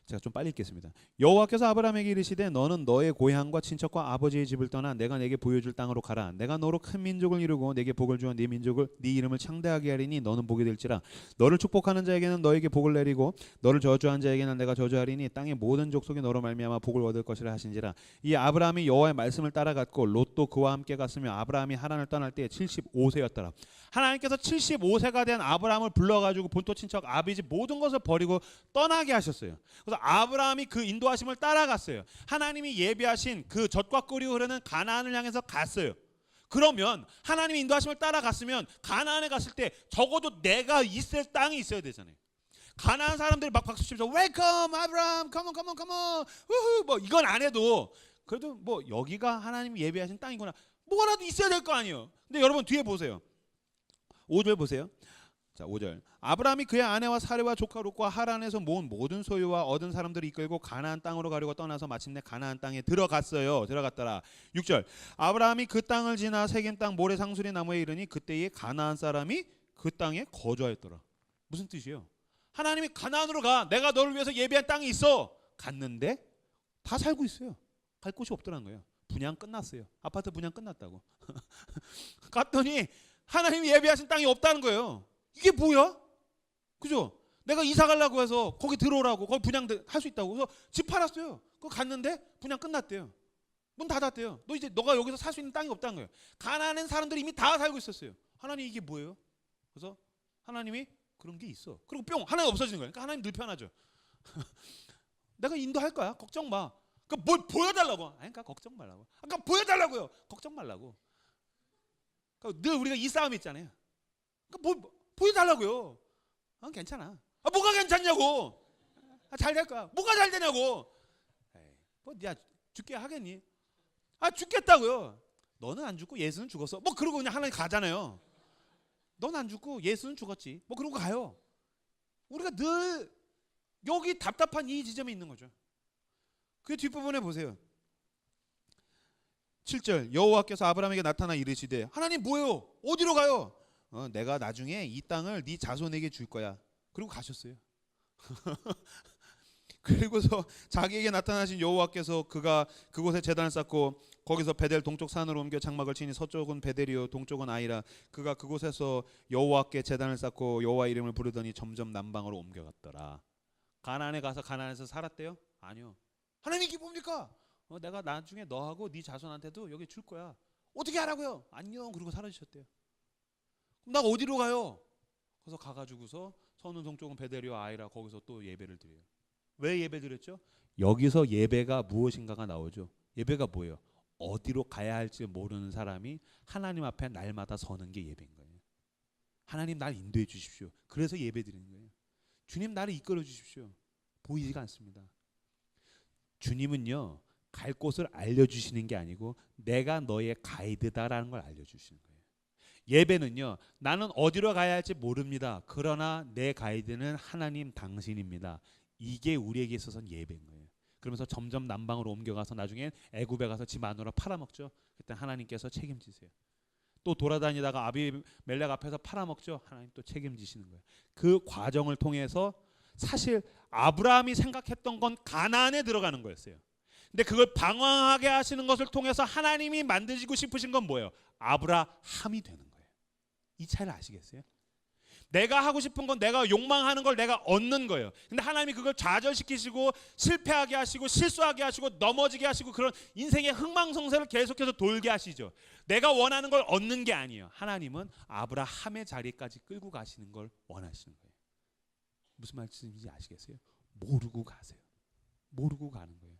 제가 좀 빨리 읽겠습니다. 여호와께서 아브라함에게 이르시되 너는 너의 고향과 친척과 아버지의 집을 떠나 내가 내게 보여줄 땅으로 가라. 내가 너로 큰 민족을 이루고 내게 복을 주어 네 민족을 네 이름을 창대하게 하리니 너는 복이 될지라. 너를 축복하는 자에게는 너에게 복을 내리고 너를 저주한 자에게는 내가 저주하리니 땅의 모든 족속이 너로 말미암아 복을 얻을 것이라 하신지라. 이 아브라함이 여호와의 말씀을 따라갔고 롯도 그와 함께 갔으며 아브라함이 하란을 떠날 때 75세였더라. 하나님께서 75세가 된 아브라함을 불러가지고 본토 친척 아비집 모든 것을 버리고 떠나게 하셨어요. 그래서 아브라함이 그 인도하심을 따라갔어요. 하나님이 예비하신 그 젖과 꿀이 흐르는 가나안을 향해서 갔어요. 그러면 하나님이 인도하심을 따라갔으면 가나안에 갔을 때 적어도 내가 있을 땅이 있어야 되잖아요. 가나안 사람들이 막 박수 치면서 웰컴 아브라함 컴온 컴온 컴온 우후 뭐 이건 안 해도 그래도 뭐 여기가 하나님이 예비하신 땅이구나 뭐라도 있어야 될 거 아니에요. 근데 여러분 뒤에 보세요. 5절 보세요. 자, 5절. 아브라함이 그의 아내와 사례와 조카 롯과 하란에서 모은 모든 소유와 얻은 사람들을 이끌고 가나안 땅으로 가려고 떠나서 마침내 가나안 땅에 들어갔어요. 들어갔더라. 6절. 아브라함이 그 땅을 지나 세겜 땅 모래 상수리 나무에 이르니 그때에 가나안 사람이 그 땅에 거주하였더라. 무슨 뜻이에요? 하나님이 가나안으로 가. 내가 너를 위해서 예비한 땅이 있어. 갔는데 다 살고 있어요. 갈 곳이 없더라는 거예요. 분양 끝났어요. 아파트 분양 끝났다고. 갔더니 하나님이 예비하신 땅이 없다는 거예요. 이게 뭐야? 그죠? 내가 이사 가려고 해서 거기 들어오라고 거기 분양할 수 있다고 그래서 집 팔았어요. 그거 갔는데 분양 끝났대요. 문 닫았대요. 너 이제 너가 여기서 살 수 있는 땅이 없다는 거예요. 가나안 사람들이 이미 다 살고 있었어요. 하나님 이게 뭐예요? 그래서 하나님이 그런 게 있어. 그리고 뿅 하나가 없어지는 거예요. 그러니까 하나님 늘 편하죠. 내가 인도할 거야. 걱정 마. 그러니까 뭘 보여달라고. 아니, 그러니까 걱정 말라고. 그러니까 보여달라고요. 걱정 말라고. 그러니까 늘 우리가 이 싸움이 있잖아요. 그러니까 뭐 보여달라고요. 괜찮아. 뭐가 괜찮냐고. 잘 될 거야. 뭐가 잘 되냐고. 뭐 야 죽게 하겠니? 죽겠다고요. 너는 안 죽고 예수는 죽었어. 뭐 그러고 그냥 하나님 가잖아요. 넌 안 죽고 예수는 죽었지. 뭐 그러고 가요. 우리가 늘 여기 답답한 이 지점에 있는 거죠. 그 뒷부분에 보세요. 7절 여호와께서 아브라함에게 나타나 이르시되 하나님 뭐예요? 어디로 가요? 내가 나중에 이 땅을 네 자손에게 줄 거야. 그리고 가셨어요. 그리고서 자기에게 나타나신 여호와께서 그가 그곳에 제단을 쌓고 거기서 베델 동쪽 산으로 옮겨 장막을 치니 서쪽은 베델이요 동쪽은 아이라. 그가 그곳에서 여호와께 제단을 쌓고 여호와 이름을 부르더니 점점 남방으로 옮겨갔더라. 가나안에 가서 가나안에서 살았대요? 아니요. 하나님 이게 뭡니까? 내가 나중에 너하고 네 자손한테도 여기 줄 거야. 어떻게 하라고요? 안녕. 그리고 사라지셨대요. 그럼 나 어디로 가요? 그래서 가가지고서 서는 동쪽은 베델이요 아이라 거기서 또 예배를 드려요. 왜 예배 드렸죠? 여기서 예배가 무엇인가가 나오죠. 예배가 뭐예요? 어디로 가야 할지 모르는 사람이 하나님 앞에 날마다 서는 게 예배인 거예요. 하나님 날 인도해 주십시오. 그래서 예배 드리는 거예요. 주님 나를 이끌어 주십시오. 보이지가 않습니다. 주님은요 갈 곳을 알려주시는 게 아니고 내가 너의 가이드다라는 걸 알려주시는 거예요. 예배는요 나는 어디로 가야 할지 모릅니다. 그러나 내 가이드는 하나님 당신입니다. 이게 우리에게 있어서는 예배인 거예요. 그러면서 점점 남방으로 옮겨가서 나중엔 애굽에 가서 집 마누라 팔아먹죠. 그때 하나님께서 책임지세요. 또 돌아다니다가 아비멜렉 앞에서 팔아먹죠. 하나님 또 책임지시는 거예요. 그 과정을 통해서 사실 아브라함이 생각했던 건 가나안에 들어가는 거였어요. 근데 그걸 방황하게 하시는 것을 통해서 하나님이 만드시고 싶으신 건 뭐예요? 아브라함이 되는 거예요. 이 차이를 아시겠어요? 내가 하고 싶은 건 내가 욕망하는 걸 내가 얻는 거예요. 근데 하나님이 그걸 좌절시키시고 실패하게 하시고 실수하게 하시고 넘어지게 하시고 그런 인생의 흥망성쇠를 계속해서 돌게 하시죠. 내가 원하는 걸 얻는 게 아니에요. 하나님은 아브라함의 자리까지 끌고 가시는 걸 원하시는 거예요. 무슨 말씀인지 아시겠어요? 모르고 가세요. 모르고 가는 거예요.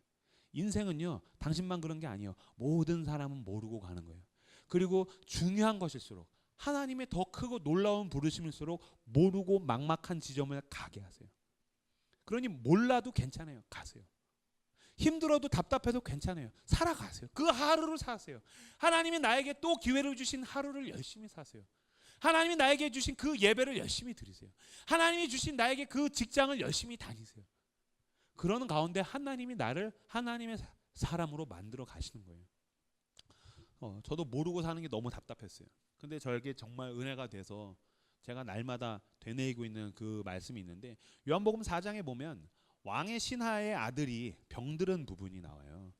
인생은요 당신만 그런 게 아니에요. 모든 사람은 모르고 가는 거예요. 그리고 중요한 것일수록 하나님의 더 크고 놀라운 부르심일수록 모르고 막막한 지점을 가게 하세요. 그러니 몰라도 괜찮아요. 가세요. 힘들어도 답답해도 괜찮아요. 살아가세요. 그 하루를 사세요. 하나님이 나에게 또 기회를 주신 하루를 열심히 사세요. 하나님이 나에게 주신 그 예배를 열심히 드리세요. 하나님이 주신 나에게 그 직장을 열심히 다니세요. 그러는 가운데 하나님이 나를 하나님의 사람으로 만들어 가시는 거예요. 저도 모르고 사는 게 너무 답답했어요. 근데 저에게 정말 은혜가 돼서 제가 날마다 되뇌이고 있는 그 말씀이 있는데, 요한복음 4장에 보면 왕의 신하의 아들이 병들은 부분이 나와요.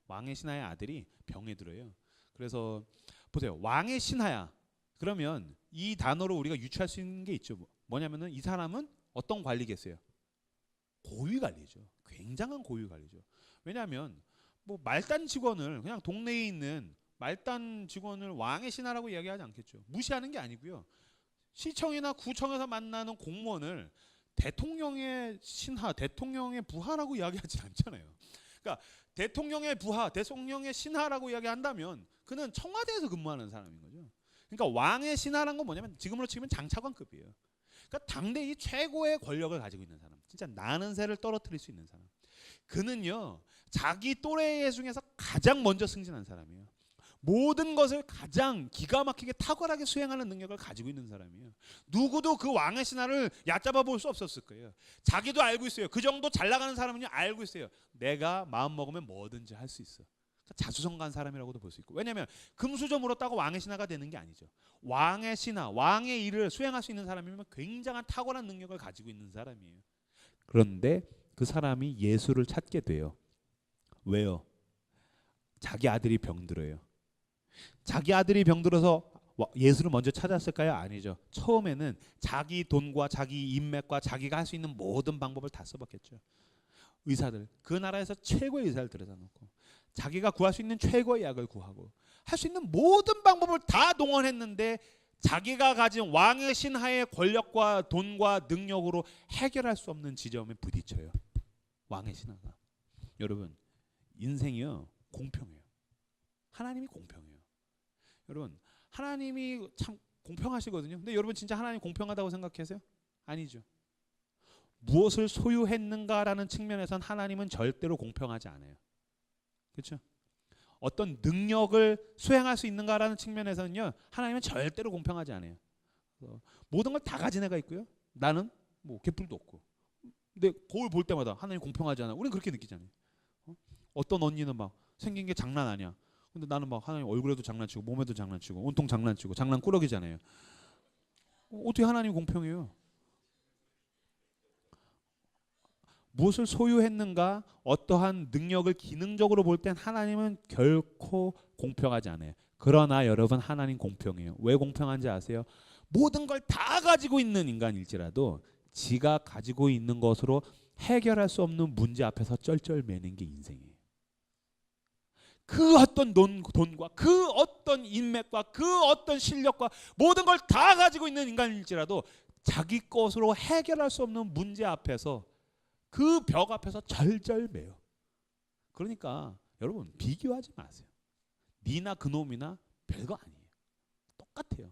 왕의 신하의 아들이 병에 들어요. 그래서 보세요. 왕의 신하야. 그러면 이 단어로 우리가 유추할 수 있는 게 있죠. 뭐냐면은 이 사람은 어떤 관리겠어요? 고위 관리죠. 굉장한 고위 관리죠. 왜냐하면 뭐 말단 직원을, 그냥 동네에 있는 말단 직원을 왕의 신하라고 이야기하지 않겠죠. 무시하는 게 아니고요. 시청이나 구청에서 만나는 공무원을 대통령의 신하, 대통령의 부하라고 이야기하지 않잖아요. 그러니까 대통령의 부하, 대통령의 신하라고 이야기한다면 그는 청와대에서 근무하는 사람인 거죠. 그러니까 왕의 신하라는 건 뭐냐면 지금으로 치면 장차관급이에요. 그러니까 당대의 최고의 권력을 가지고 있는 사람, 진짜 나는 새를 떨어뜨릴 수 있는 사람. 그는요, 자기 또래 중에서 가장 먼저 승진한 사람이에요. 모든 것을 가장 기가 막히게 탁월하게 수행하는 능력을 가지고 있는 사람이에요. 누구도 그 왕의 신하를 얕잡아 볼 수 없었을 거예요. 자기도 알고 있어요. 그 정도 잘 나가는 사람은요, 알고 있어요. 내가 마음 먹으면 뭐든지 할 수 있어. 자수성가한 사람이라고도 볼 수 있고. 왜냐하면 금수저물어 따고 왕의 신하가 되는 게 아니죠. 왕의 신하, 왕의 일을 수행할 수 있는 사람이면 굉장한 탁월한 능력을 가지고 있는 사람이에요. 그런데 그 사람이 예수를 찾게 돼요. 왜요? 자기 아들이 병들어요. 자기 아들이 병들어서 예수를 먼저 찾았을까요? 아니죠. 처음에는 자기 돈과 자기 인맥과 자기가 할 수 있는 모든 방법을 다 써봤겠죠. 의사들, 그 나라에서 최고의 의사를 들여다 놓고 자기가 구할 수 있는 최고의 약을 구하고 할 수 있는 모든 방법을 다 동원했는데 자기가 가진 왕의 신하의 권력과 돈과 능력으로 해결할 수 없는 지점에 부딪혀요. 왕의 신하가. 여러분, 인생이요, 공평해요. 하나님이 공평해요. 여러분, 하나님이 참 공평하시거든요. 근데 여러분 진짜 하나님 공평하다고 생각하세요? 아니죠. 무엇을 소유했는가라는 측면에선 하나님은 절대로 공평하지 않아요. 그렇죠? 어떤 능력을 수행할 수 있는가라는 측면에서는요, 하나님은 절대로 공평하지 않아요. 모든 걸 다 가진 애가 있고요. 나는 뭐 개뿔도 없고. 근데 거울 볼 때마다 하나님 공평하지 않아. 우리는 그렇게 느끼잖아요. 어떤 언니는 막 생긴 게 장난 아니야. 근데 나는 막 하나님 얼굴에도 장난치고 몸에도 장난치고 온통 장난치고 장난꾸러기잖아요. 어떻게 하나님 공평해요? 무엇을 소유했는가, 어떠한 능력을 기능적으로 볼 땐 하나님은 결코 공평하지 않아요. 그러나 여러분, 하나님 공평해요. 왜 공평한지 아세요? 모든 걸 다 가지고 있는 인간일지라도 지가 가지고 있는 것으로 해결할 수 없는 문제 앞에서 쩔쩔매는 게 인생이에요. 그 어떤 돈과 그 어떤 인맥과 그 어떤 실력과 모든 걸 다 가지고 있는 인간일지라도 자기 것으로 해결할 수 없는 문제 앞에서, 그 벽 앞에서 절절매요. 그러니까 여러분, 비교하지 마세요. 니나 그놈이나 별거 아니에요. 똑같아요.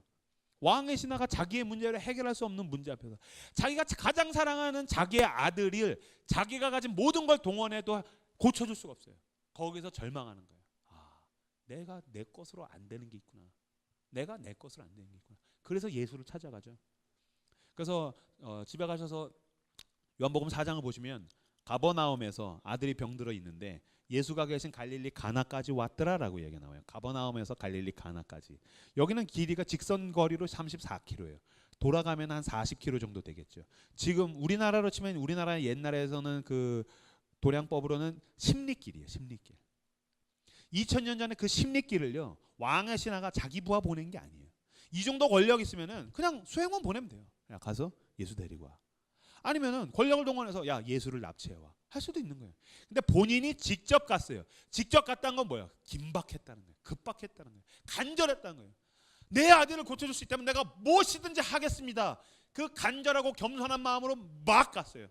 왕의 신하가 자기의 문제를 해결할 수 없는 문제 앞에서 자기가 가장 사랑하는 자기의 아들을 자기가 가진 모든 걸 동원해도 고쳐줄 수가 없어요. 거기서 절망하는 거예요. 내가 내 것으로 안 되는 게 있구나. 내가 내 것으로 안 되는 게 있구나. 그래서 예수를 찾아가죠. 그래서 집에 가셔서 요한복음 4장을 보시면 가버나움에서 아들이 병들어 있는데 예수가 계신 갈릴리 가나까지 왔더라라고 얘기가 나와요. 가버나움에서 갈릴리 가나까지. 여기는 길이가 직선 거리로 34km예요. 돌아가면 한 40km 정도 되겠죠. 지금 우리나라로 치면, 우리나라 옛날에서는 그 도량법으로는 십리길이에요. 십리길. 2000년 전에 그 십리길을요, 왕의 신하가 자기 부하 보낸 게 아니에요. 이 정도 권력 있으면은 그냥 수행원 보내면 돼요. 야, 가서 예수 데리고 와. 아니면은 권력을 동원해서 야, 예수를 납치해 와. 할 수도 있는 거예요. 근데 본인이 직접 갔어요. 직접 갔다는 건 뭐야? 긴박했다는 거예요. 급박했다는 거예요. 간절했다는 거예요. 내 아들을 고쳐줄 수 있다면 내가 무엇이든지 하겠습니다. 그 간절하고 겸손한 마음으로 막 갔어요.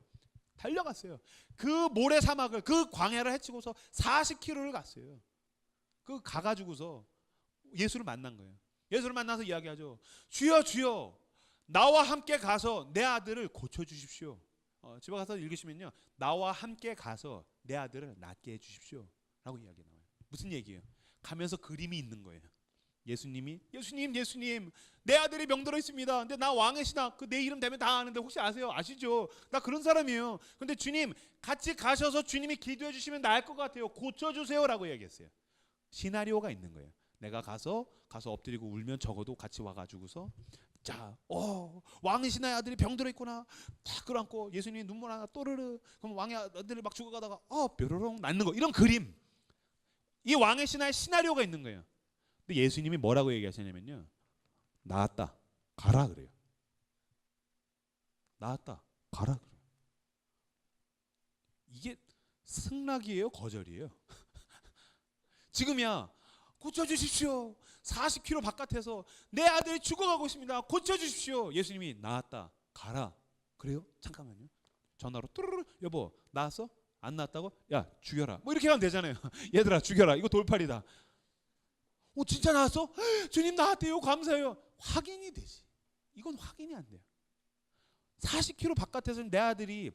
달려갔어요. 그 모래 사막을, 그 광야를 헤치고서 40km를 갔어요. 그 가가지고서 예수를 만난 거예요. 예수를 만나서 이야기하죠. 주여, 주여, 나와 함께 가서 내 아들을 고쳐주십시오. 집에 가서 읽으시면요, 나와 함께 가서 내 아들을 낫게 해주십시오 라고 이야기 나와요. 무슨 얘기예요? 가면서 그림이 있는 거예요. 예수님 내 아들이 병들어 있습니다. 근데 나 왕의 신하 그 내 이름 되면 다 아는데 혹시 아세요? 아시죠? 나 그런 사람이에요. 근데 주님 같이 가셔서 주님이 기도해 주시면 나을 것 같아요. 고쳐주세요 라고 얘기했어요. 시나리오가 있는 거예요. 내가 가서 엎드리고 울면 적어도 같이 와가지고서 자, 왕의 신하의 아들이 병들어 있구나. 딱 끌어안고 예수님이 눈물 하나 또르르. 그럼 왕의 아들이 막 죽어가다가 뾰로롱 낫는 거. 이런 그림. 이 왕의 신하의 시나리오가 있는 거예요. 근데 예수님이 뭐라고 얘기하시냐면요, 나았다 가라 그래요. 나았다 가라 그래요. 이게 승낙이에요, 거절이에요? 지금이야 고쳐주십시오. 40km 바깥에서 내 아들이 죽어가고 있습니다. 고쳐주십시오. 예수님이 나았다 가라 그래요? 잠깐만요. 전화로 뚜루루 여보 나았어? 안 나았다고? 야 죽여라. 뭐 이렇게 하면 되잖아요. 얘들아 죽여라. 이거 돌팔이다. 진짜 나았어? 주님 나았대요. 감사해요. 확인이 되지. 이건 확인이 안 돼요. 40km 바깥에서 내 아들이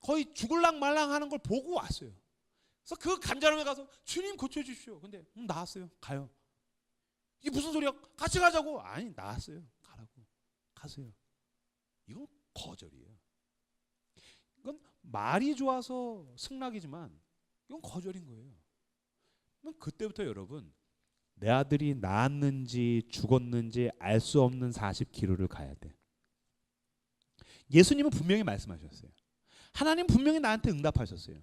거의 죽을랑 말랑 하는 걸 보고 왔어요. 그래서 그 간절함에 가서 주님 고쳐주십시오. 근데 나았어요. 가요. 이게 무슨 소리야? 같이 가자고. 아니 나았어요. 가라고. 가세요. 이건 거절이에요. 이건 말이 좋아서 승낙이지만 이건 거절인 거예요. 그럼 그때부터 여러분 내 아들이 나았는지 죽었는지 알 수 없는 40km를 가야 돼. 예수님은 분명히 말씀하셨어요. 하나님 분명히 나한테 응답하셨어요.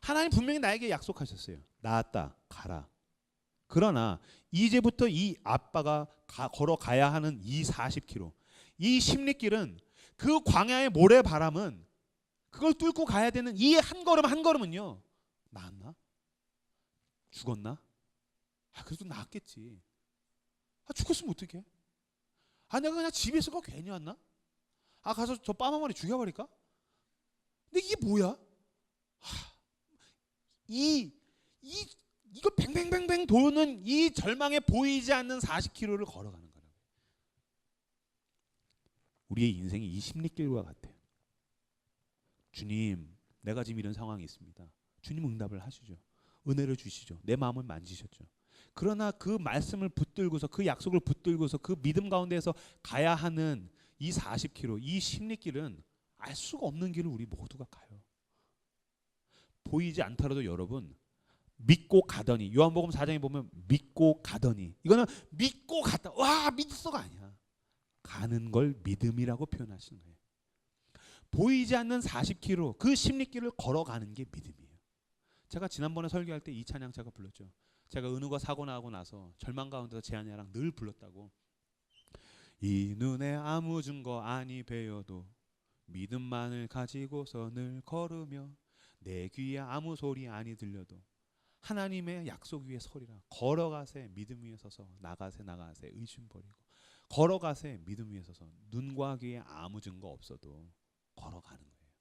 하나님 분명히 나에게 약속하셨어요. 나았다 가라. 그러나 이제부터 이 아빠가 걸어가야 하는 이 40km, 이 십리길은 그 광야의 모래바람은 그걸 뚫고 가야 되는 이 한 걸음 한 걸음은요, 나았나? 죽었나? 그래도 나았겠지. 죽었으면 어떡해? 내가 그냥 집에 있을 거 괜히 왔나? 가서 저 빠마머리 죽여버릴까? 근데 이게 뭐야? 이거 뱅뱅뱅뱅 도는 이 절망에 보이지 않는 40km를 걸어가는 거라고. 우리의 인생이 이 십리길과 같아요. 주님, 내가 지금 이런 상황이 있습니다. 주님 응답을 하시죠. 은혜를 주시죠. 내 마음을 만지셨죠. 그러나 그 말씀을 붙들고서 그 약속을 붙들고서 그 믿음 가운데에서 가야 하는 이 40km, 이 십리길은 알 수가 없는 길을 우리 모두가 가요. 보이지 않더라도 여러분 믿고 가더니, 요한복음 4장에 보면 믿고 가더니, 이거는 믿고 갔다 와 믿었어가 아니야. 가는 걸 믿음이라고 표현하시는 거예요. 보이지 않는 40km 그 십리길을 걸어가는 게 믿음이에요. 제가 지난번에 설교할 때 이 찬양 제가 불렀죠. 제가 은우가 사고 나고 나서 절망 가운데서 제한이랑 늘 불렀다고. 이 눈에 아무 증거 아니 배어도 믿음만을 가지고서 늘 걸으며 내 귀에 아무 소리 아니 들려도 하나님의 약속 위에 서리라. 걸어가세 믿음 위에 서서 나가세 의심 버리고 걸어가세 믿음 위에 서서 눈과 귀에 아무 증거 없어도 걸어가는 거예요.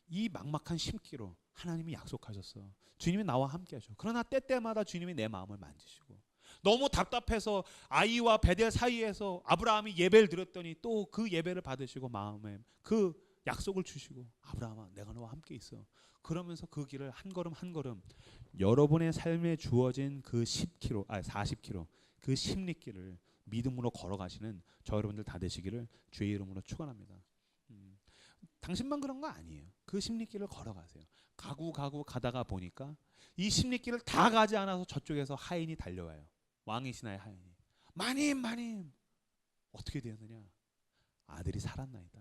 이 막막한 심기로 하나님이 약속하셨어. 주님이 나와 함께 하셔. 그러나 때때마다 주님이 내 마음을 만지시고 너무 답답해서 아이와 베델 사이에서 아브라함이 예배를 드렸더니 또 그 예배를 받으시고 마음에 그 약속을 주시고 아브라함아 내가 너와 함께 있어. 그러면서 그 길을 한 걸음 한 걸음 여러분의 삶에 주어진 그 40km 그 십리길을 믿음으로 걸어가시는 저 여러분들 다 되시기를 주의 이름으로 축원합니다. 당신만 그런 거 아니에요. 그 십리길을 걸어가세요. 가다가 보니까 이 십리길을 다 가지 않아서 저쪽에서 하인이 달려와요. 왕의 신하의 하인이. 마님 어떻게 되었느냐? 아들이 살았나이다.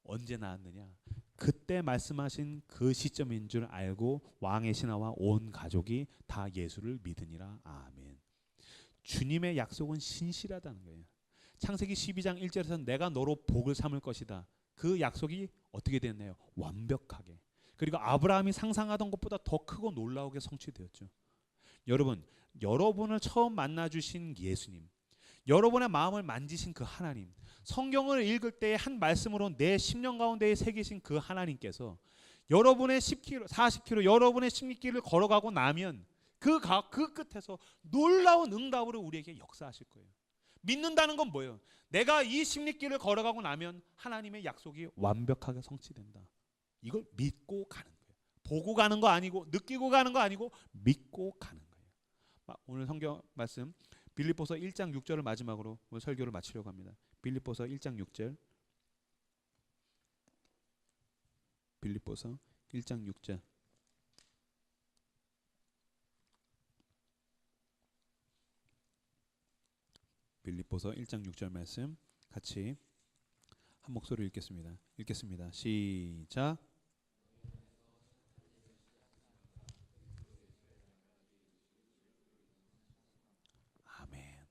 언제 낳았느냐? 그때 말씀하신 그 시점인 줄 알고 왕의 신하와 온 가족이 다 예수를 믿으니라. 아멘. 주님의 약속은 신실하다는 거예요. 창세기 12장 1절에서 내가 너로 복을 삼을 것이다. 그 약속이 어떻게 됐나요? 완벽하게. 그리고 아브라함이 상상하던 것보다 더 크고 놀라우게 성취되었죠. 여러분, 여러분을 처음 만나 주신 예수님, 여러분의 마음을 만지신 그 하나님, 성경을 읽을 때 한 말씀으로 내 심령 가운데에 새기신 그 하나님께서 여러분의 10km, 40km, 여러분의 십리길을 걸어가고 나면 그 끝에서 놀라운 응답으로 우리에게 역사하실 거예요. 믿는다는 건 뭐예요? 내가 이 십리길을 걸어가고 나면 하나님의 약속이 완벽하게 성취된다. 이걸 믿고 가는 거예요. 보고 가는 거 아니고 느끼고 가는 거 아니고 믿고 가는 거예요. 오늘 성경 말씀 빌립보서 1장 6절을 마지막으로 오늘 설교를 마치려고 합니다. 빌립보서 1장 6절. 빌립보서 1장 6절. 빌립보서 1장 6절 말씀 같이 한 목소리로 읽겠습니다. 읽겠습니다. 시작. 아멘.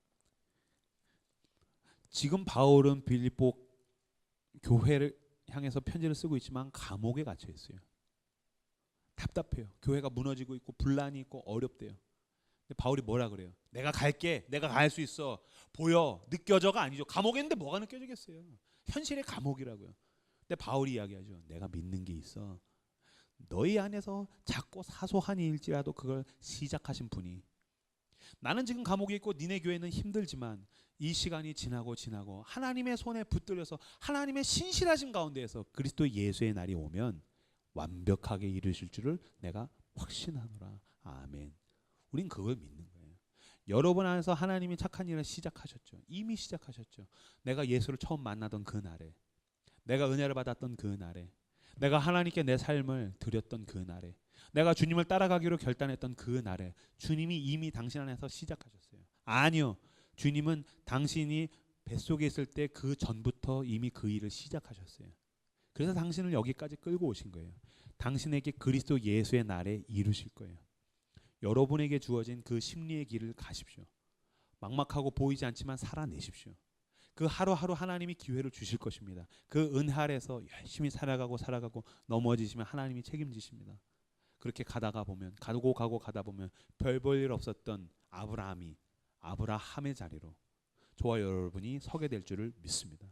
지금 바울은 빌립보 교회를 향해서 편지를 쓰고 있지만 감옥에 갇혀 있어요. 답답해요. 교회가 무너지고 있고 분란이 있고 어렵대요. 근데 바울이 뭐라 그래요? 내가 갈게. 내가 갈 수 있어. 보여. 느껴져가 아니죠. 감옥에 있는데 뭐가 느껴지겠어요. 현실의 감옥이라고요. 근데 바울이 이야기하죠. 내가 믿는 게 있어. 너희 안에서 작고 사소한 일일지라도 그걸 시작하신 분이, 나는 지금 감옥에 있고 니네 교회는 힘들지만 이 시간이 지나고 하나님의 손에 붙들려서 하나님의 신실하신 가운데에서 그리스도 예수의 날이 오면 완벽하게 이루실 줄을 내가 확신하노라. 아멘. 우린 그걸 믿는 거예요. 여러분 안에서 하나님이 착한 일을 시작하셨죠. 이미 시작하셨죠. 내가 예수를 처음 만나던 그 날에, 내가 은혜를 받았던 그 날에, 내가 하나님께 내 삶을 드렸던 그 날에, 내가 주님을 따라가기로 결단했던 그 날에 주님이 이미 당신 안에서 시작하셨어요. 아니요. 주님은 당신이 뱃속에 있을 때 그 전부터 이미 그 일을 시작하셨어요. 그래서 당신을 여기까지 끌고 오신 거예요. 당신에게 그리스도 예수의 날에 이루실 거예요. 여러분에게 주어진 그 심리의 길을 가십시오. 막막하고 보이지 않지만 살아내십시오. 그 하루하루 하나님이 기회를 주실 것입니다. 그 은혜 아래서 열심히 살아가고 넘어지시면 하나님이 책임지십니다. 그렇게 가다 보면 별 볼 일 없었던 아브라함의 자리로 저와 여러분이 서게 될 줄을 믿습니다.